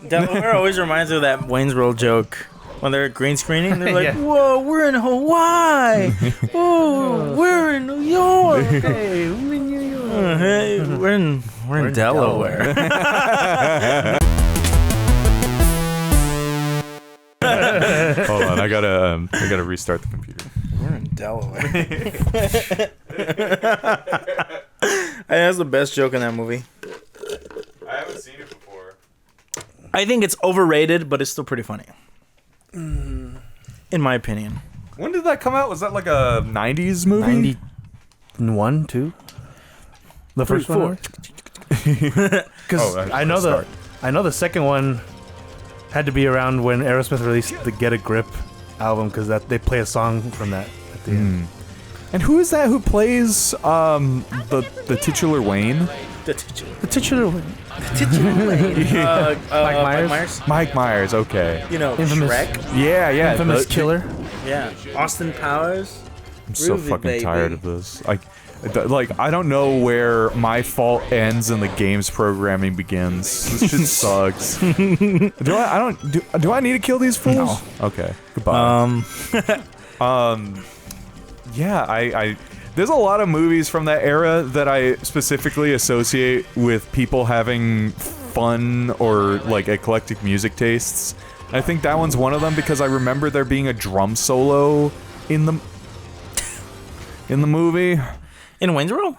Delaware always reminds me of that Wayne's World joke. When they're green screening, they're like, Yeah. "Whoa, we're in Hawaii! Whoa, we're in New York! Hey, I'm in New York. Hey, we're in Delaware." Hold on, I gotta restart the computer. We're in Delaware. That's the best joke in that movie. I haven't seen it before. I think it's overrated, but it's still pretty funny. In my opinion. When did that come out? Was that like a 90s movie? 91, 2? The first 4. one? Because I know the second one had to be around when Aerosmith released the Get a Grip album, because they play a song from that at the end. And who is that who plays the titular Wayne? The titular. The titular Mike Myers? Mike Myers, okay. You know, Infamous. Shrek. Yeah, Infamous killer. Yeah. Austin Powers. I'm so Groovy, fucking baby. tired of this. Like I don't know where my fault ends and the game's programming begins. This shit sucks. Do I need to kill these fools? No. Okay. Goodbye. Yeah, I there's a lot of movies from that era that I specifically associate with people having fun or like eclectic music tastes. I think that one's one of them because I remember there being a drum solo in the movie. In Wayne's World?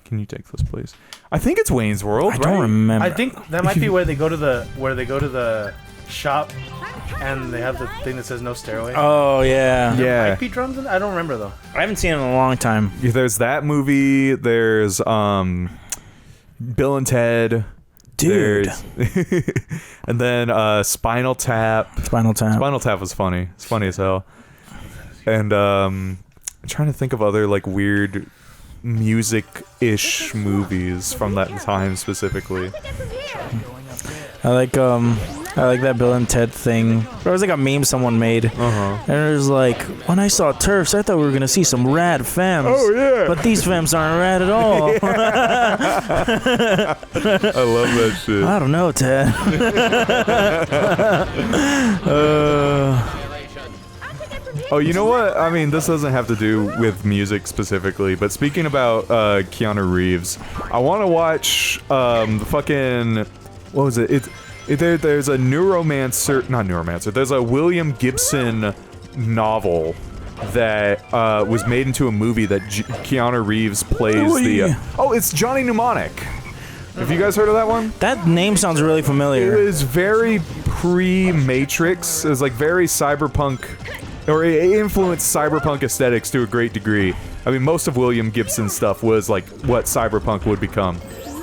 Can you take this, please? I think it's Wayne's World. I don't remember. I think that might be where they go to the shop and they have the thing that says no stairway. Oh, yeah. Yeah. IP drums in it? I don't remember though. I haven't seen it in a long time. There's that movie. There's Bill and Ted. Dude. And then Spinal Tap. Spinal Tap. Spinal Tap was funny. It's funny as hell. And I'm trying to think of other like weird music-ish movies from that time specifically. I like that Bill and Ted thing. There was like a meme someone made. And it was like, when I saw Turfs, I thought we were gonna see some rad femmes. Oh yeah. But these femmes aren't rad at all. I love that shit. I don't know, Ted. Oh, you know what? I mean, this doesn't have to do with music specifically, but speaking about Keanu Reeves, I want to watch the fucking... What was it? There's a Neuromancer... There's a William Gibson novel that was made into a movie that Keanu Reeves plays it's Johnny Mnemonic. Have you guys heard of that one? That name sounds really familiar. It was very pre-Matrix. It was like very cyberpunk... Or it influenced cyberpunk aesthetics to a great degree. I mean, most of William Gibson's stuff was like what cyberpunk would become.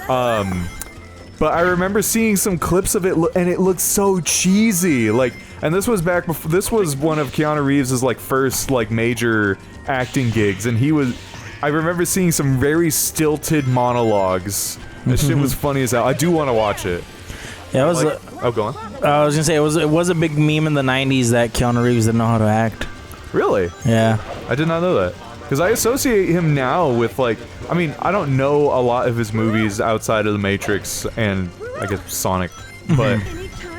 But I remember seeing some clips of it, and it looked so cheesy. Like, and this was back before. This was one of Keanu Reeves' like first like major acting gigs, and I remember seeing some very stilted monologues. That shit was funny as hell. I do want to watch it. Yeah, it was. Go on. I was gonna say it was a big meme in the '90s that Keanu Reeves didn't know how to act. Really? Yeah. I did not know that. Because I associate him now with, like... I mean, I don't know a lot of his movies outside of The Matrix and, I guess, Sonic. But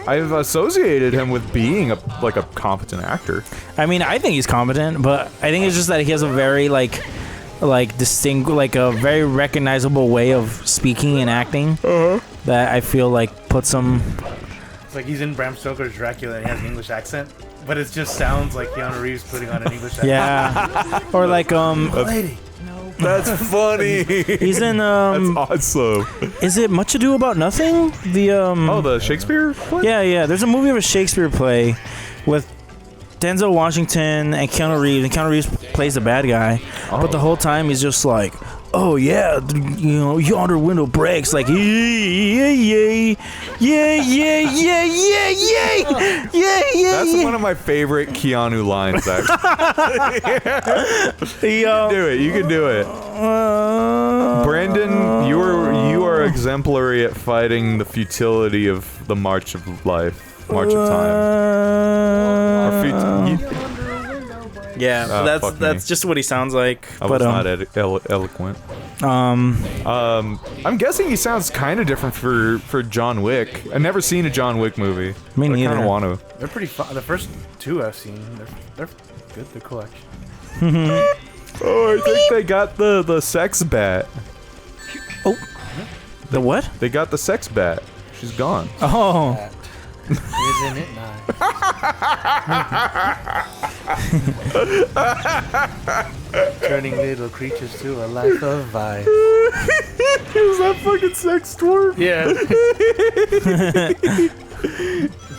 I've associated him with being a competent actor. I mean, I think he's competent, but I think it's just that he has a very, like distinct... Like, a very recognizable way of speaking and acting that I feel like puts him... It's like he's in Bram Stoker's Dracula and he has an English accent, but it just sounds like Keanu Reeves putting on an English accent. Yeah. Or like, Lady. That's funny. He's in, That's awesome. Is it Much Ado About Nothing? The Shakespeare play? Yeah. There's a movie of a Shakespeare play with Denzel Washington and Keanu Reeves, and Keanu Reeves plays the bad guy. But the whole time he's just like, oh yeah, you know, yonder window breaks, like yeah. That's one of my favorite Keanu lines, actually. You can do it. Brandon, you are exemplary at fighting the futility of the march of life. March of time. Yeah, that's just what he sounds like. I was not eloquent. I'm guessing he sounds kind of different for John Wick. I've never seen a John Wick movie. Me neither. I kind of want to. They're pretty fun. The first two I've seen, they're good. They're cool, actually. Oh, I think they got the sex bat. Oh, the what? They got the sex bat. She's gone. Oh. Isn't it nice? Turning little creatures to a life of vice. Is that fucking sex dwarf? Yeah.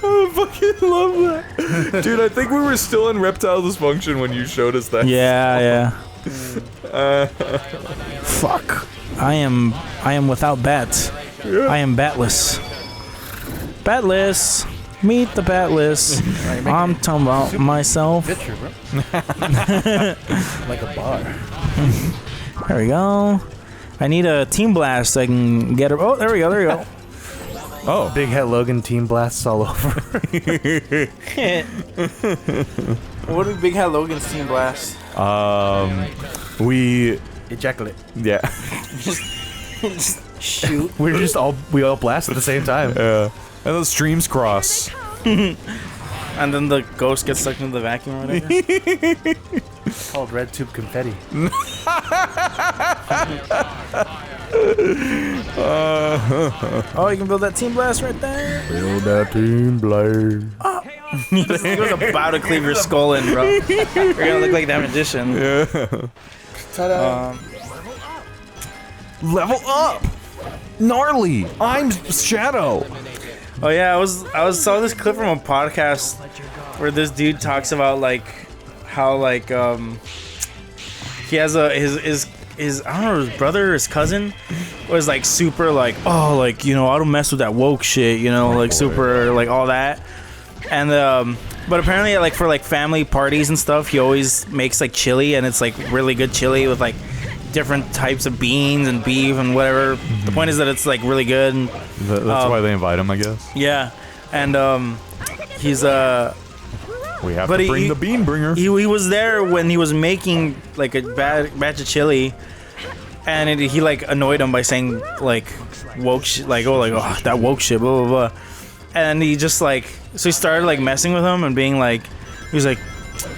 I fucking love that. Dude, I think we were still in reptile dysfunction when you showed us that. Yeah. Fuck. I am without bats. Yeah. I am batless. Batless. Meet the batless. I'm talking about myself. Picture, bro. Like a bar. There we go. I need a team blast so I can get her. Oh, there we go. Oh. Big Head Logan team blasts all over. What is Big Hat Logan's team blast? We Ejaculate. yeah. Just shoot. We all blast at the same time. Yeah. And those streams cross. And then the ghost gets stuck into the vacuum or whatever. It's called red tube confetti. Oh, you can build that team blast right there. Build that team blast. He was about to cleave your skull in, bro. You're gonna look like that magician. Yeah. Ta-da. Level up. Gnarly. I'm Shadow. Oh yeah, I saw this clip from a podcast where this dude talks about like how like he has his I don't know, his brother or his cousin was like super like, oh, like, you know, I don't mess with that woke shit, you know, like super like all that. And but apparently like for like family parties and stuff, he always makes like chili, and it's like really good chili with like different types of beans and beef and whatever. The point is that it's like really good. And, That's why they invite him, I guess. yeah. And he's We have but to bring the bean bringer. He was there when he was making like a batch of chili, and he like annoyed him by saying like woke shit, like oh that woke shit, blah blah blah. And he just like, so he started like messing with him and being like, he was like,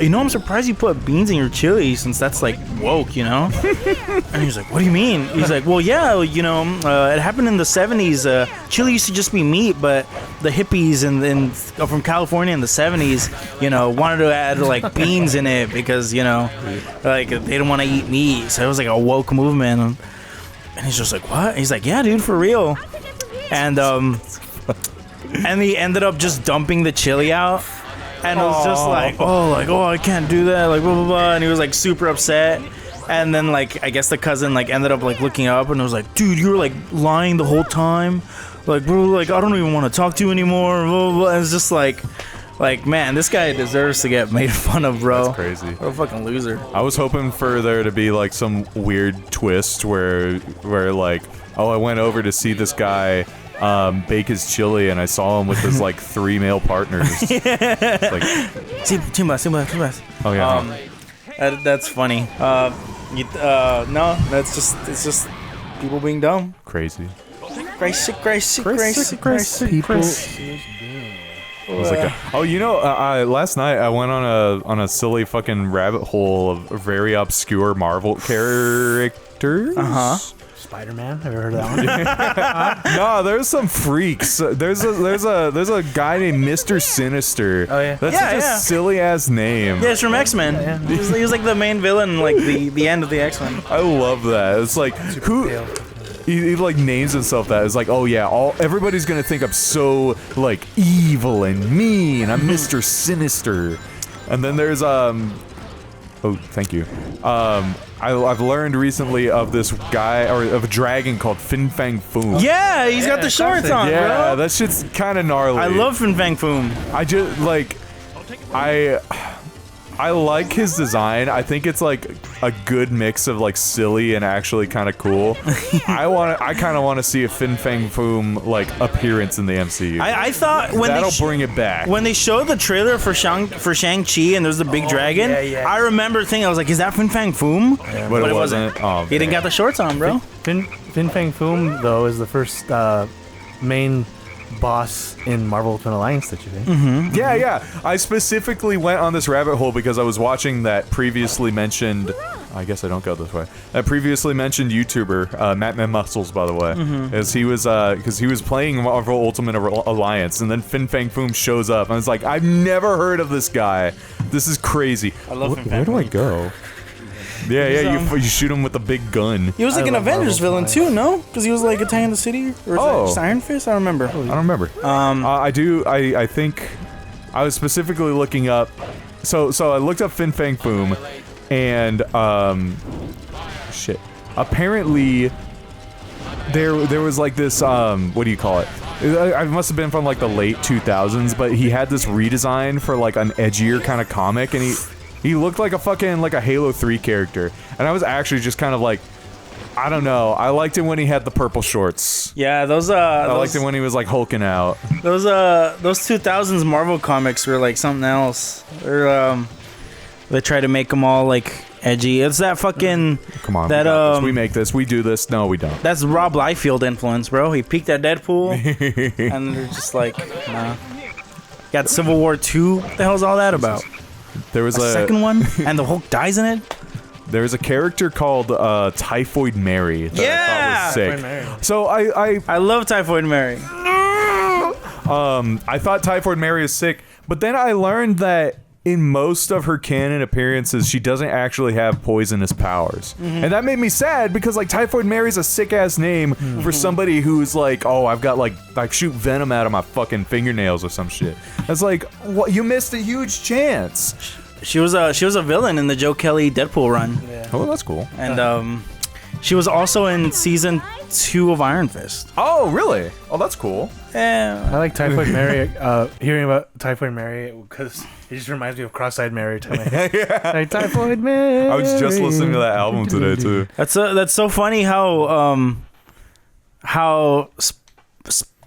you know, I'm surprised you put beans in your chili since that's like woke, you know. And he's like, what do you mean? He's like, well, yeah, you know, it happened in the 70s. Chili used to just be meat, but the hippies and from California in the 70s, you know, wanted to add like beans in it because, you know, like they didn't want to eat meat. So it was like a woke movement. And he's just like, what? He's like, yeah, dude, for real. And he ended up just dumping the chili out. And it was just like, oh, I can't do that, like, blah, blah, blah. And he was, like, super upset. And then, like, I guess the cousin, like, ended up, like, looking up and was like, dude, you were, like, lying the whole time. Like, bro, like, I don't even want to talk to you anymore. Blah, blah, blah. And it's just like, man, this guy deserves to get made fun of, bro. That's crazy. What a fucking loser. I was hoping for there to be, like, some weird twist where like, oh, I went over to see this guy bake his chili, and I saw him with his like 3 male partners. Like, Team blast. oh yeah. That's funny. No, it's just people being dumb. Crazy. Crazy. People. It's like oh, you know, last night I went on a silly fucking rabbit hole of very obscure Marvel characters. Spider-Man. Have you heard of that one? No, there's some freaks. There's a guy named Mr. Sinister. Oh yeah. That's such a silly ass name. Yeah, it's from X-Men. Yeah. He was like the main villain, like the end of the X-Men. I love that. It's like who he like names himself that. It's like, oh yeah, everybody's gonna think I'm so like evil and mean. I'm Mr. Sinister. And then there's oh, thank you. I've learned recently of this guy, or of a dragon called Fin Fang Foom. Yeah, he's got the shorts on, yeah, bro. that shit's kind of gnarly. I love Fin Fang Foom. I just like, I like his design. I think it's like a good mix of like silly and actually kind of cool. I kind of want to see a Fin Fang Foom like appearance in the MCU. I thought when that'll bring it back. When they showed the trailer for Shang-Chi and there's the big dragon, I remember thinking, I was like, is that Fin Fang Foom? Yeah. But it wasn't. Oh, he didn't got the shorts on, bro. Fin Fang Foom though is the first main boss in Marvel Ultimate Alliance that you think? Yeah. I specifically went on this rabbit hole because I was watching that previously mentioned. I guess I don't go this way. That previously mentioned YouTuber, Matt Muscles, by the way, as he was because he was playing Marvel Ultimate Alliance, and then Fin Fang Foom shows up, and I was like, I've never heard of this guy. This is crazy. I love Fin Fang Where do I Foom. go? Yeah, you shoot him with a big gun. He was like an Avengers villain too, no? Because he was like attacking the city, or is that just Iron Fist? I don't remember. I don't remember. I do. I think I was specifically looking up. So I looked up Fin Fang Foom, and shit. Apparently, there was like this. What do you call it? It must have been from like the late 2000s, but he had this redesign for like an edgier kind of comic, and he looked like a fucking like a Halo 3 character, and I was actually just kind of like, I don't know. I liked it when he had the purple shorts. Yeah, those I liked it when he was like hulking out. Those 2000s Marvel comics were like something else. They try to make them all like edgy. It's that fucking Come on, that we make this, we do this. No, we don't. That's Rob Liefeld influence, bro. He peaked at Deadpool, and they're just like, nah. Got Civil War 2. What the hell's all that about? There was a second one, and the Hulk dies in it. There was a character called Typhoid Mary that I thought was sick. So I love Typhoid Mary. I thought Typhoid Mary is sick, but then I learned that in most of her canon appearances, she doesn't actually have poisonous powers. And that made me sad because like Typhoid Mary's a sick ass name for somebody who's like, oh, I've got like shoot venom out of my fucking fingernails or some shit. It's like, what? You missed a huge chance. She was a villain in the Joe Kelly Deadpool run. Yeah. Oh, that's cool. And she was also in season 2 of Iron Fist. Oh, really? Oh, that's cool. Yeah. I like Typhoid Mary. Hearing about Typhoid Mary because it just reminds me of Cross-Eyed Mary. Yeah. Like Typhoid Mary. I was just listening to that album today too. That's so funny how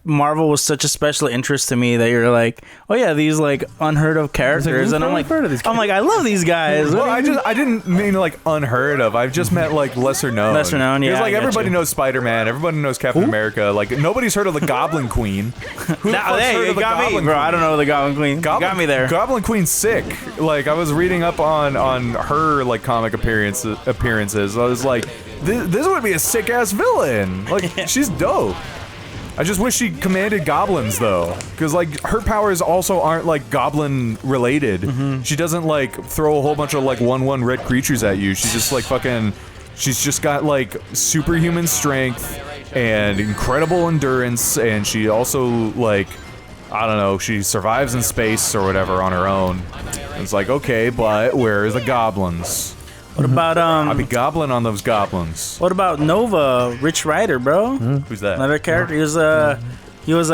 Marvel was such a special interest to me that you're like, oh yeah, these like unheard of characters, and I'm like, I love these guys. Well, I didn't mean like unheard of. I've just meant like lesser known. Lesser known, yeah. Because like I everybody knows Spider-Man, everybody knows Captain America. Like nobody's heard of the Goblin Queen. Who the fuck's heard of the got Goblin me, bro. Queen? I don't know the Goblin Queen. You got me there. Goblin Queen's sick. Like I was reading up on her like comic appearances. I was like, this would be a sick ass villain. Like she's dope. I just wish she commanded goblins though, because like her powers also aren't like goblin related. She doesn't like throw a whole bunch of like 1/1 red creatures at you. She's just like fucking. She's just got like superhuman strength and incredible endurance, and she also like, I don't know, she survives in space or whatever on her own. It's like, okay, but where are the goblins? What about I'll be goblin on those goblins. What about Nova, Rich Rider, bro? Who's that? Another character. He was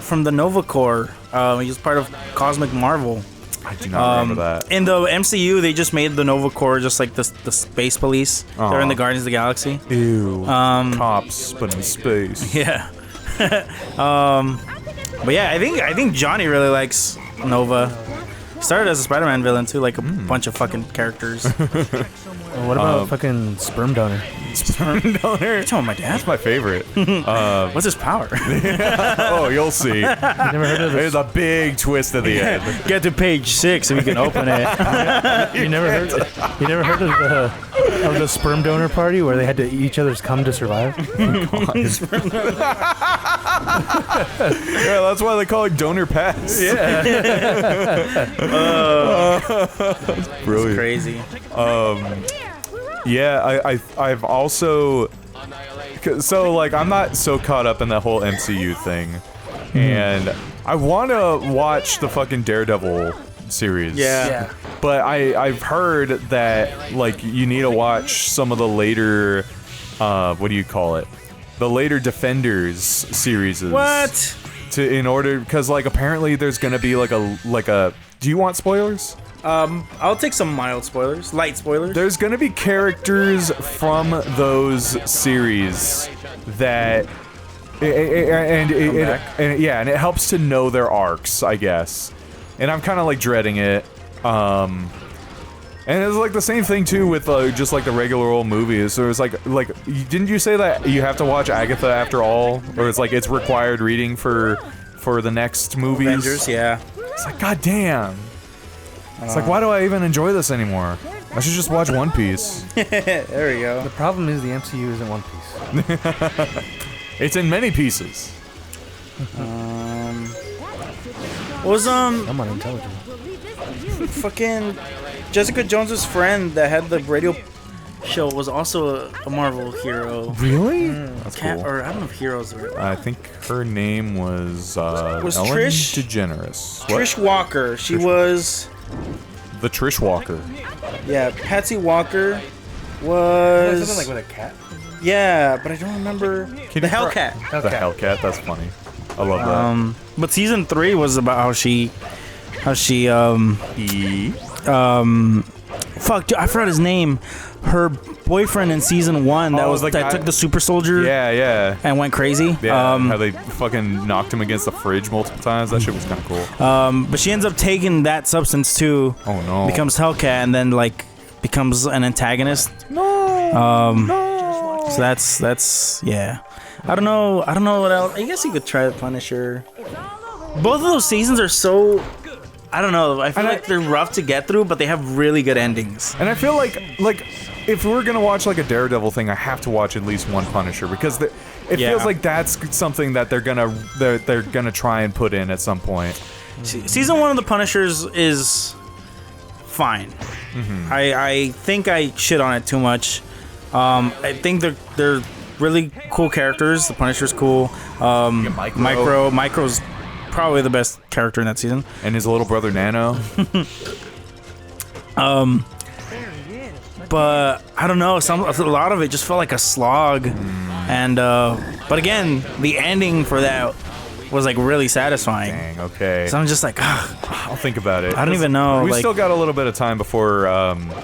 from the Nova Corps. He was part of Cosmic Marvel. I do not remember that. In the MCU, they just made the Nova Corps just like the space police. They're in the Guardians of the Galaxy. Ew. Cops, but in space. Yeah. But yeah, I think Johnny really likes Nova. Started as a Spider-Man villain too, like a bunch of fucking characters. What about fucking sperm donor? Sperm donor? You talking about my dad? That's my favorite. What's his power? Oh, you'll see. You never heard of this? There's a big twist at the end. Get to page 6 and we can open it. You never heard of the sperm donor party where they had to eat each other's cum to survive? Yeah, that's why they call it Donor Pass. Yeah. That's brilliant. Crazy. Yeah, I've also, so like I'm not so caught up in that whole MCU thing, and I want to watch the fucking Daredevil series. Yeah. But I've heard that like you need to watch some of the later, what do you call it? The later Defenders series. What? in order, because like apparently there's gonna be like a. Do you want spoilers? I'll take some mild spoilers, light spoilers. There's gonna be characters from those series that, and it helps to know their arcs, I guess. And I'm kind of like dreading it. And it's like the same thing too with just like the regular old movies. So it's like didn't you say that you have to watch Agatha after all, or it's like it's required reading for the next movies? Avengers, yeah. It's like, god damn. It's like, why do I even enjoy this anymore? I should just watch One Piece. There we go. The problem is the MCU isn't One Piece. It's in many pieces. Was I'm unintelligent. fucking Jessica Jones's friend that had the radio show was also a Marvel hero. Really? That's cool. Or I don't know if heroes are. I think her name was Ellen Trish DeGeneres. What? Trish Walker. She was. The Trish Walker. Yeah, Patsy Walker was. Something like with a cat. Yeah, but I don't remember. The Hellcat. The Hellcat. That's funny. I love that. But season 3 was about how she. Fuck, dude, I forgot his name. Her boyfriend in season 1 that took the super soldier. Yeah. And went crazy. Yeah. How they fucking knocked him against the fridge multiple times. That shit was kind of cool. But she ends up taking that substance too. Oh no. Becomes Hellcat and then like becomes an antagonist. No. So that's yeah. I don't know what else. I guess you could try the Punisher. Both of those seasons are so. I don't know. I feel like they're rough to get through, but they have really good endings. And I feel like if we're gonna watch like a Daredevil thing, I have to watch at least one Punisher because it feels like that's something that they're gonna try and put in at some point. Season 1 of the Punishers is fine. Mm-hmm. I think I shit on it too much. I think they're really cool characters. The Punisher's cool. Micro's probably the best character in that season. And his little brother Nano. But I don't know. A lot of it just felt like a slog. And but again, the ending for that was like really satisfying. Dang, okay. So I'm just like, I'll think about it. I don't even know. We still got a little bit of time before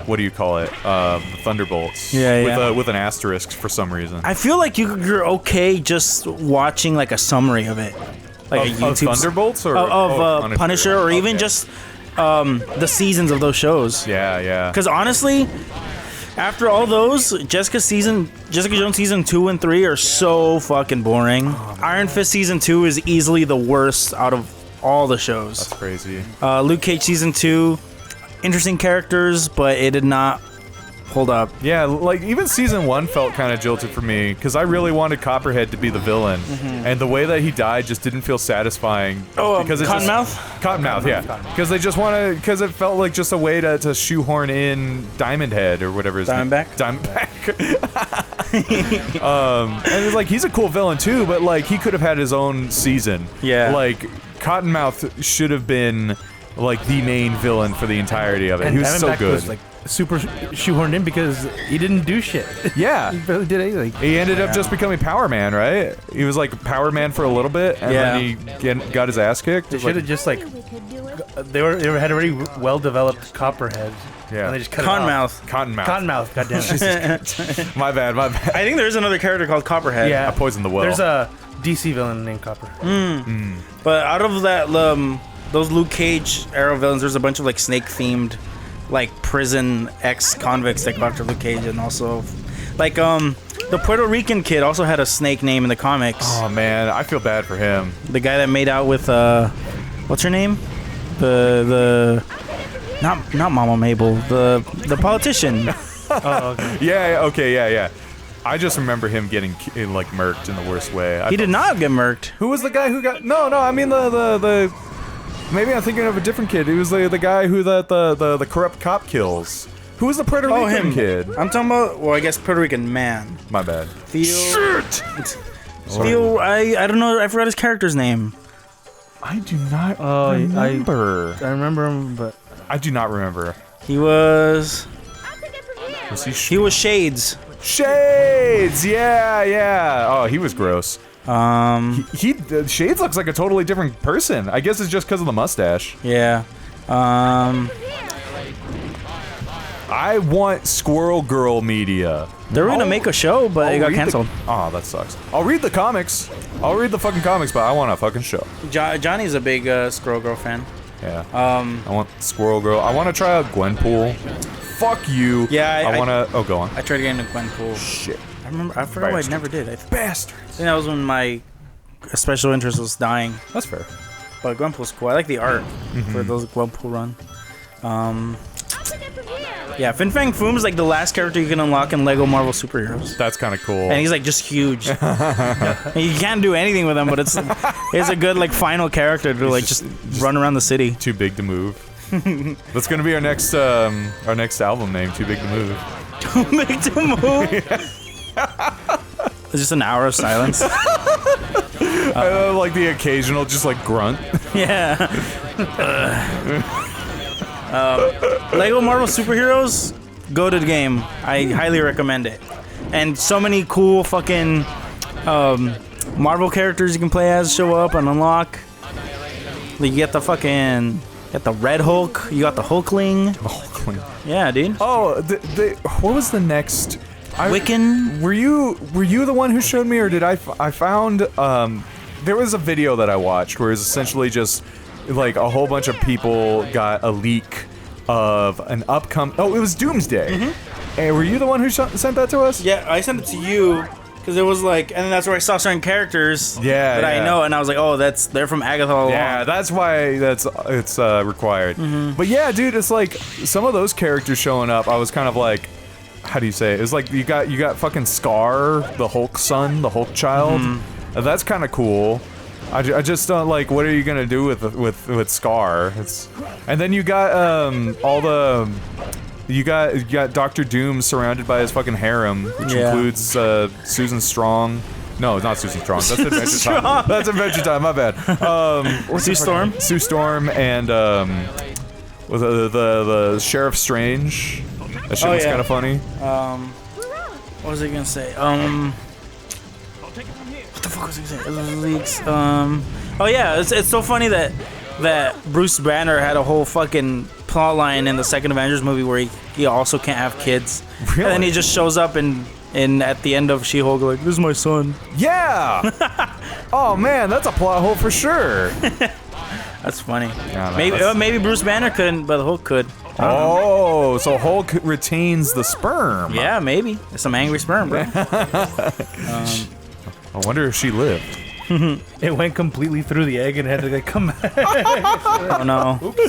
what do you call it? The Thunderbolts. Yeah. With an asterisk for some reason. I feel like you're okay just watching like a summary of it. Like a YouTube of Thunderbolts or of Punisher or even just the seasons of those shows. Yeah. Because honestly, after all those, Jessica Jones season 2 and 3 are so fucking boring. Iron Fist season 2 is easily the worst out of all the shows. That's crazy. Luke Cage season 2, interesting characters, but it did not hold up. Yeah, like even season 1 felt kind of jilted for me because I really wanted Copperhead to be the villain, and the way that he died just didn't feel satisfying. Because Cottonmouth? Cottonmouth, yeah. Because they just want to, because it felt like just a way to shoehorn in Diamond Head or whatever his Diamondback. And it's like he's a cool villain too, but like he could have had his own season. Yeah. Like Cottonmouth should have been like the main villain for the entirety of it. And he was so good. Was, like, super shoehorned in because he didn't do shit. Yeah. He barely did anything. He ended up just becoming Power Man, right? He was like Power Man for a little bit, and then he got his ass kicked. They should have just like they had already well developed Copperhead. Yeah. And they just cut Cottonmouth. Cottonmouth. Goddamn. My bad. I think there's another character called Copperhead. I poisoned the well. There's a DC villain named Copper. But out of that, those Luke Cage Arrow villains, there's a bunch of like snake-themed, like prison ex-convicts that go after Luke Cage, and also, like the Puerto Rican kid also had a snake name in the comics. Oh man, I feel bad for him. The guy that made out with what's her name? Not Mama Mabel, the politician. Oh, okay. Yeah. I just remember him getting like murked in the worst way. He did not get murked. Who was the guy who got? No. I mean the. Maybe I'm thinking of a different kid. He was the guy who the corrupt cop kills. Who was the Puerto Rican kid? I'm talking about. Well, I guess Puerto Rican man. My bad. Theo. Shit. Theo. I don't know. I forgot his character's name. I do not remember. I remember him, but I do not remember. He was. Was he? He was Shades. Shades. Yeah. Oh, he was gross. Shades looks like a totally different person. I guess it's just because of the mustache. Yeah. I want Squirrel Girl media. They were gonna make a show, but it got canceled. Oh, that sucks. I'll read the comics. I'll read the fucking comics, but I want a fucking show. Johnny's a big Squirrel Girl fan. Yeah. I want Squirrel Girl. I want to try out Gwenpool. Fuck you. Yeah, I want to... Oh, go on. I tried getting into Gwenpool. Shit. I forgot why I never did. Bastard. I think that was when my special interest was dying. That's fair. But Gwenpool's cool. I like the art for those Gwenpool run. Yeah, Fin Fang Foom's like the last character you can unlock in Lego Marvel Superheroes. That's kind of cool. And he's like just huge. You can't do anything with him, but it's a good like final character to like just run around the city. Too big to move. That's gonna be our next album name. Too big to move. Too big to move. It's just an hour of silence. Like the occasional just like grunt. Yeah. Lego Marvel Superheroes, go to the game. I highly recommend it. And so many cool fucking Marvel characters you can play as show up and unlock. You get the Red Hulk. You got the Hulkling. Hulkling. Yeah, dude. Oh, what was the next? Wiccan. Were you the one who showed me, or did I found there was a video that I watched where it's essentially just like a whole bunch of people got a leak of an upcoming. Oh, it was Doomsday. And were you the one who sent that to us? Yeah, I sent it to you because it was like, and then that's where I saw certain characters. that I know, and I was like, oh, they're from Agatha all along. Yeah, that's why it's required. But yeah, dude, it's like some of those characters showing up. I was kind of like, how do you say it? It's like you got fucking Scar, the Hulk son, the Hulk child. That's kind of cool. I just don't like. What are you gonna do with Scar? And then you got you got Dr. Doom surrounded by his fucking harem, which includes Susan Strong. No, not Susan Strong. That's Adventure Time. That's Adventure Time. My bad. Sue Storm. Sue Storm and the Sheriff Strange. That shit was kind of funny. What was I gonna say? What the fuck was I saying? Oh yeah, it's so funny that Bruce Banner had a whole fucking plot line in the second Avengers movie where he also can't have kids. Really? And then he just shows up in at the end of She-Hulk like, this is my son. Yeah. Oh man, that's a plot hole for sure. That's funny. Yeah, maybe Bruce Banner couldn't, but Hulk could. Oh, so Hulk retains the sperm. Yeah, maybe. It's some angry sperm, bro. I wonder if she lived. It went completely through the egg and had to like come back. Oh no. Oops.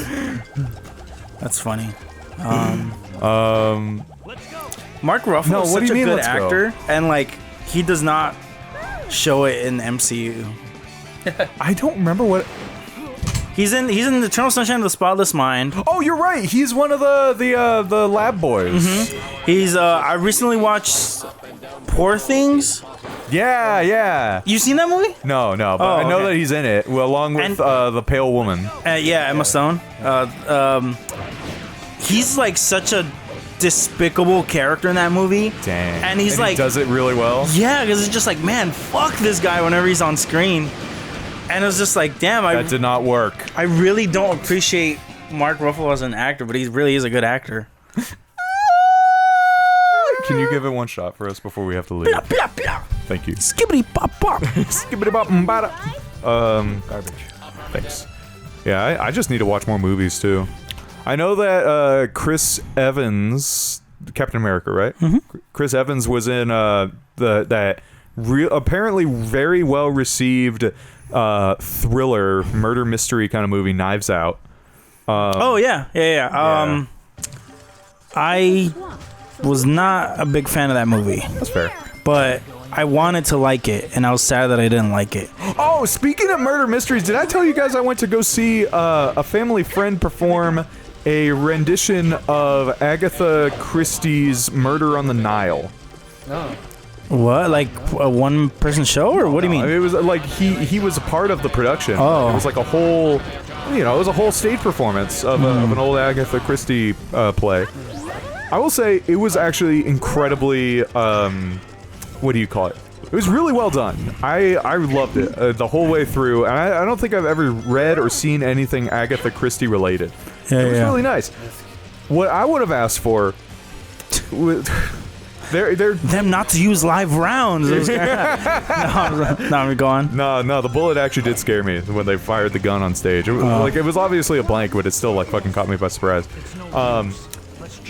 That's funny. Mark Ruffalo is such a good actor, and like he does not show it in the MCU. I don't remember what. He's in Eternal Sunshine of the Spotless Mind. Oh, you're right. He's one of the lab boys. He's I recently watched Poor Things. Yeah. You seen that movie? No, but I know that he's in it, along with the pale woman. Yeah, Emma Stone. He's like such a despicable character in that movie. Dang. And he's like, he does it really well. Yeah, because it's just like, man, fuck this guy whenever he's on screen. And it was just like, damn, that did not work. I really don't appreciate Mark Ruffalo as an actor, but he really is a good actor. Can you give it one shot for us before we have to leave? Thank you. Skibbity pop pop. Skibbity pop bada. Garbage. Thanks. Yeah, I just need to watch more movies too. I know that Chris Evans, Captain America, right? Chris Evans was in apparently very well received thriller murder mystery kind of movie, Knives Out. Yeah. I was not a big fan of that movie. That's fair. But I wanted to like it, and I was sad that I didn't like it. Oh, speaking of murder mysteries, did I tell you guys I went to go see a family friend perform a rendition of Agatha Christie's Murder on the Nile? Oh. What? Like a one-person show, or what do you mean? It was like he was a part of the production. Oh. It was like a whole, it was a whole stage performance of an old Agatha Christie play. I will say it was actually incredibly, what do you call it? It was really well done. I loved it the whole way through, and I don't think I've ever read or seen anything Agatha Christie related. Yeah, it was really nice. What I would have asked for, they're them not to use live rounds. No, go on. No, the bullet actually did scare me when they fired the gun on stage. It was, like, it was obviously a blank, but it still like fucking caught me by surprise.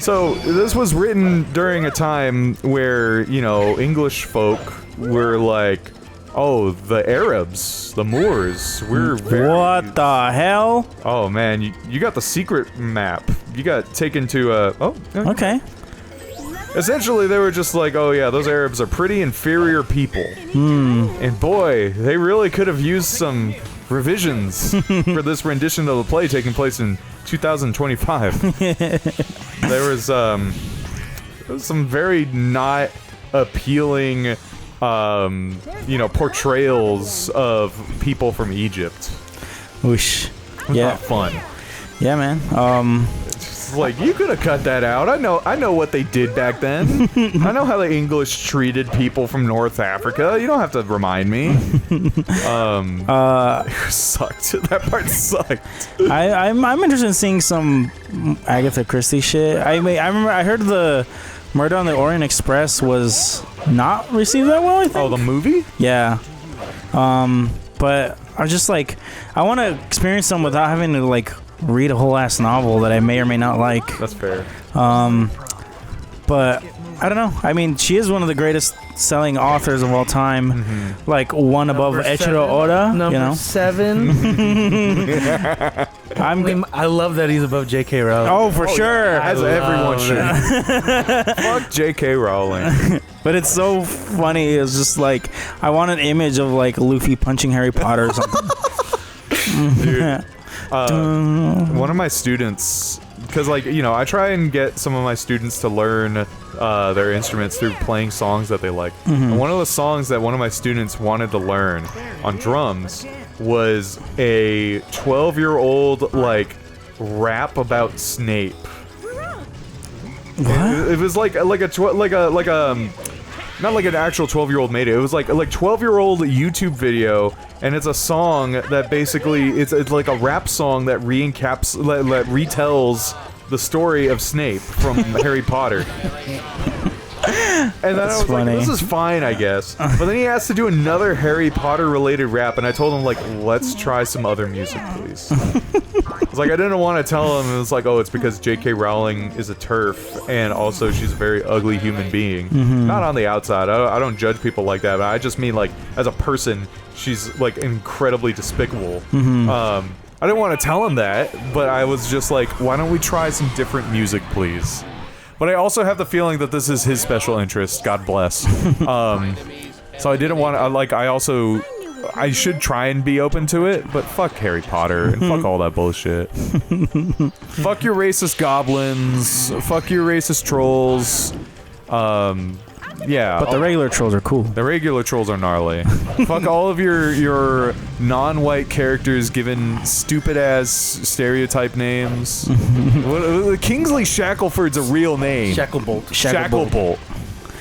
So this was written during a time where, you know, English folk were like, oh, the Arabs, the Moors, we're very... What the hell? Oh, man, you got the secret map. You got taken to, Okay. Essentially, they were just like, oh yeah, those Arabs are pretty inferior people. And boy, they really could have used some revisions for this rendition of the play taking place in 2025. There was some very not appealing, you know, portrayals of people from Egypt. Whoosh. Yeah, not fun. Yeah, man. Like, you could have cut that out. I know what they did back then. I know how the English treated people from North Africa. You don't have to remind me. It sucked. That part sucked. I'm interested in seeing some Agatha Christie shit. I remember I heard the Murder on the Orient Express was not received that well, I think. Oh, the movie? Yeah. But I'm just like, I want to experience them without having to like read a whole ass novel that I may or may not like. That's fair. But I don't know. I mean, she is one of the greatest selling authors of all time. Like one above Eiichiro Oda. Number you know? 7. I love that he's above J.K. Rowling. Oh, for sure. As everyone should. Fuck J.K. Rowling. But it's so funny. It's just like, I want an image of like Luffy punching Harry Potter or something. Dude. One of my students, because like, you know, I try and get some of my students to learn their instruments through playing songs that they like. And one of the songs that one of my students wanted to learn on drums was a 12-year-old like rap about Snape. What? It was like not like an actual 12-year-old made it. It was like 12-year-old YouTube video, and it's a song that basically it's like a rap song that retells the story of Snape from Harry Potter. And then I was like, this is fine, I guess. But then he asked to do another Harry Potter related rap, and I told him, like, let's try some other music, please. I was like, I didn't want to tell him. It was like, oh, it's because J.K. Rowling is a TERF, and also she's a very ugly human being. Not on the outside. I don't judge people like that, but I just mean, like, as a person, she's, like, incredibly despicable. I didn't want to tell him that, but I was just like, why don't we try some different music, please? But I also have the feeling that this is his special interest. God bless. So I didn't want to, I should try and be open to it, but fuck Harry Potter and fuck all that bullshit. Fuck your racist goblins. Fuck your racist trolls. Yeah. But the regular trolls are cool. The regular trolls are gnarly. Fuck all of your non-white characters given stupid-ass stereotype names. Kingsley Shackleford's a real name. Shacklebolt.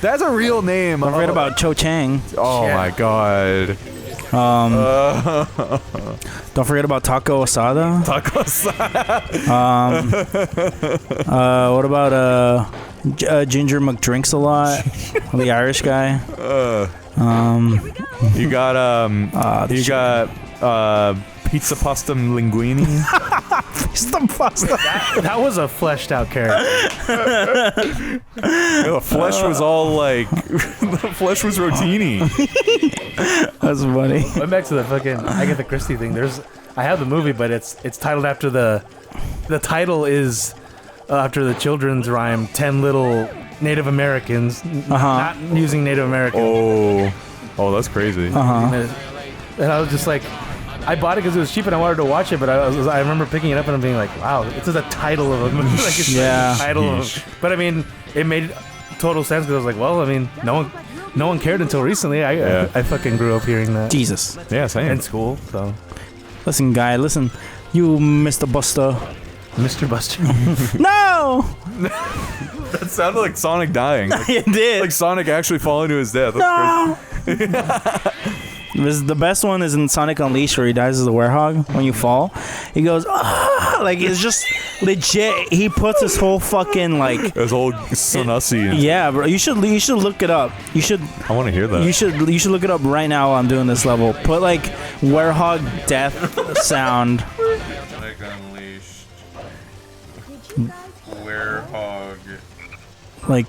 That's a real name. Don't forget about Cho Chang. Oh my god. Don't forget about Taco Asada. What about Ginger McDrinks-a-lot, the Irish guy. You got pizza pasta linguine. Pizza pasta. That was a fleshed out character. The flesh was all like, the flesh was rotini. That's funny. Going back to the fucking Agatha Christie thing. I have the movie, but it's titled after the title is after the children's rhyme, 10 Little Native Americans, not using Native Americans. Oh, that's crazy. And I was just like, I bought it because it was cheap and I wanted to watch it, but I remember picking it up and being like, wow, this is a title of a movie. Like, it's yeah. the title of, but I mean, it made total sense because I was like, well, I mean, no one cared until recently. I fucking grew up hearing that. Jesus. Yeah, same. In school, so. Listen, guy, listen. You, Mr. Buster. Mr. Buster. No! That sounded like Sonic dying. It did. Like Sonic actually falling to his death. That's no! crazy. The best one is in Sonic Unleashed where he dies as a werehog when you fall. He goes, ah! Like, it's just legit. He puts his whole fucking, like... His old Sonussi. Yeah, bro. You should look it up. You should... I want to hear that. You should look it up right now while I'm doing this level. Put, like, werehog death sound. Sonic Unleashed. Werehog. Like...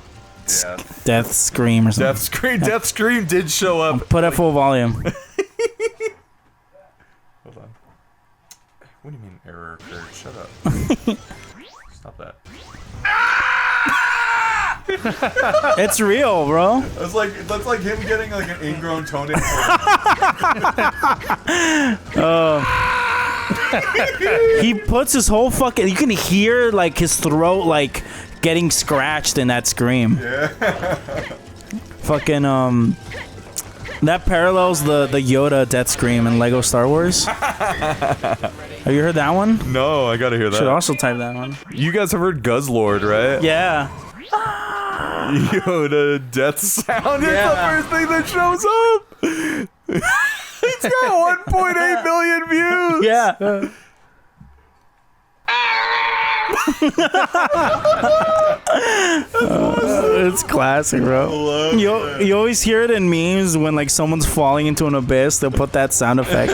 Death scream or something. Death scream did show up. Put at full volume. Hold on. What do you mean error occurred? Shut up. Stop that. It's real, bro. That's like him getting like an ingrown toenail. He puts his whole fucking... You can hear, like, his throat, like... getting scratched in that scream. Yeah. Fucking that parallels the Yoda death scream in Lego Star Wars. Have you heard that one? No, I gotta hear that. Should also type that one. You guys have heard Guzzlord, right? Yeah. Yoda death sound is the first thing that shows up. It's got 1.8 million views. Yeah. It's classic, bro. You always hear it in memes when like someone's falling into an abyss. They'll put that sound effect,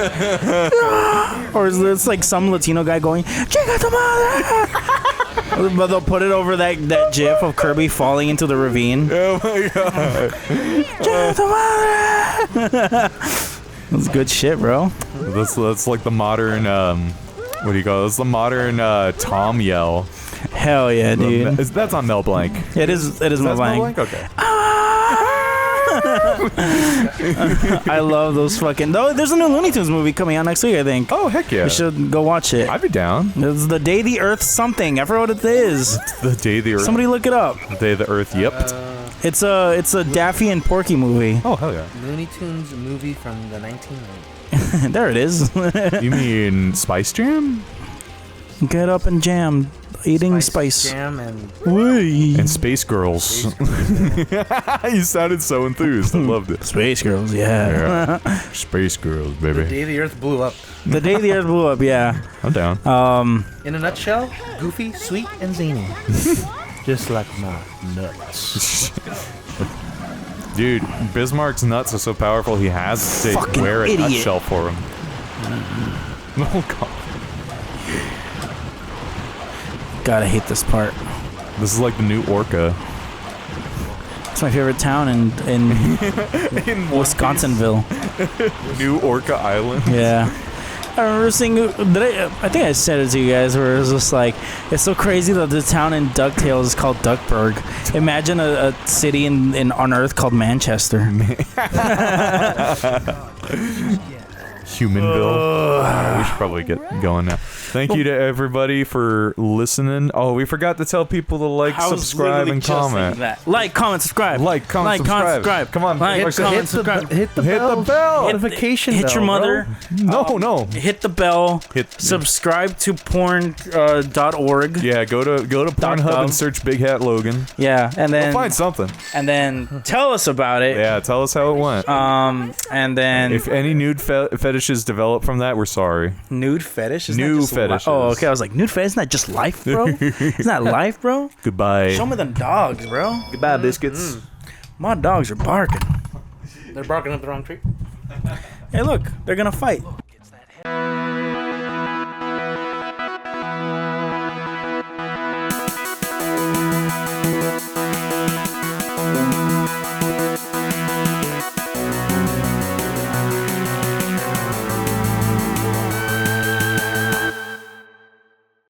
or it's like some Latino guy going "Chica tu madre," but they'll put it over that GIF of Kirby falling into the ravine. Oh my god! Chica tu madre. That's good shit, bro. That's like the modern what do you call it? It's the modern Tom yell. Hell yeah, dude. That's on Mel Blanc. It is Mel Blanc. Okay. I love those fucking... There's a new Looney Tunes movie coming out next week, I think. Oh, heck yeah. We should go watch it. I'd be down. It's the Day the Earth something. I forgot what it is. The Day the Earth. Somebody look it up. The Day the Earth yipped. It's a Daffy and Porky movie. Oh, hell yeah. Looney Tunes movie from the 1990s. There it is. You mean Spice Jam? Get up and jam. Eating spice. Jam and... And Space Girls. You sounded so enthused. I loved it. Space Girls, yeah. Space Girls, baby. The Day the Earth blew up. The Day the Earth blew up, yeah. I'm down. In a nutshell, goofy, sweet, and zany. Just like my nuts. Dude, Bismarck's nuts are so powerful he has to Fucking wear a idiot. nutshell for him. Oh god. God, I hate this part. This is like the new Orca. It's my favorite town in Wisconsinville. New Orca Island. Yeah. I remember seeing... I think I said it to you guys where it was just like... It's so crazy that the town in DuckTales is called Duckburg. Imagine a city on Earth called Manchester. Humanville. We should probably get going now. Thank you to everybody for listening. Oh, we forgot to tell people to like, subscribe, and comment. Like, comment, subscribe. Like, comment, subscribe. Come on. Like, comment, subscribe. Hit the bell. Notification Hit bell, your mother. No. Hit the bell. Subscribe to porn.org. Yeah, go to Pornhub and search Big Hat Logan. Yeah, and then You'll find something. And then tell us about it. Yeah, tell us how it went. And then if any nude fetishes develop from that, we're sorry. Nude fetish? New fetishes. Oh, okay. I was like, nude fetish? Isn't that just life, bro? Isn't that life, bro? Goodbye. Show me them dogs, bro. Goodbye, biscuits. My dogs are barking. They're barking up the wrong tree. Hey, look. They're gonna fight.